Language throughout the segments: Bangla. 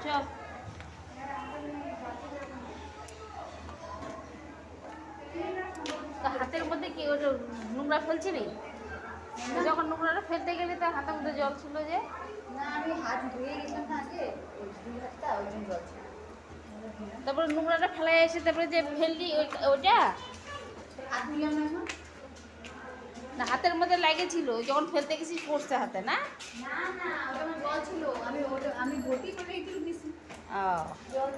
চল। হাতের মধ্যে কি ওটা নোংরা ফেলছিলি? যখন নোংরাটা ফেলতে গেলি তার হাতের মধ্যে জল ছিল যে? না, আমি হাত ধুয়ে গেছিলাম না আগে, ওই দুই হাতটা ওই জন্য জল ছিল। তারপরে নোংরাটা ফেলে এসে তারপরে যে ফেললি ওইটা হাত ধুলাম না এখন? না হাতের মধ্যে লেগেছিল যখন ফেলতে গেছিস পড়ছে হাতে না? না না, ওটা আমার জল ছিল, আমি ভর্তি করে একটু দিছি ও জল।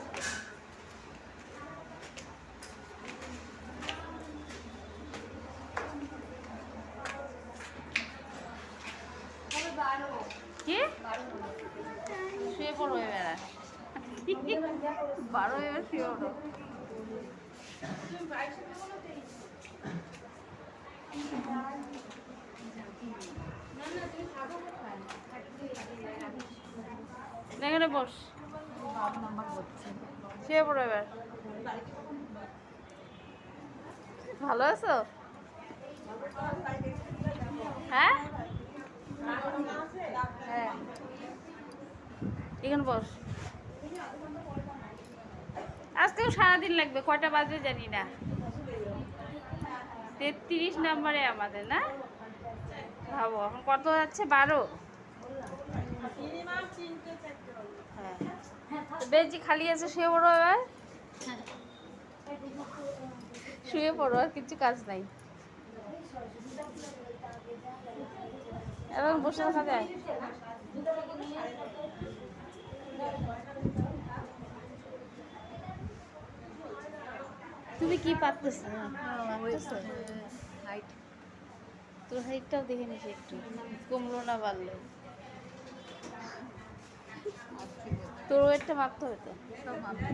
কি শুয়ে পড়ো এবার আর। 12 এবার শুয়ে পড়ো। এখানে বস, শুয়ে পড়ো এবার। ভালো আছো? হ্যাঁ হ্যাঁ, এখানে বস। আজকেও সারাদিন লাগবে, কয়টা বাজে জানি না। 33 নম্বরে আমাদের না? ভাবো এখন কত যাচ্ছে, 12। হ্যাঁ, বেঞ্চি খালি আছে, শুয়ে পড়ো এবার। শুয়ে পড়ো, আর কিছু কাজ নাই। এখন বসে থাকা যায়? তুমি কি পারতেছ? হাইট তোর হাইটটাও দেখে নিস একটু, কমলো না বাড়লো। তোর ওয়েটটা মাপতে হতো। সব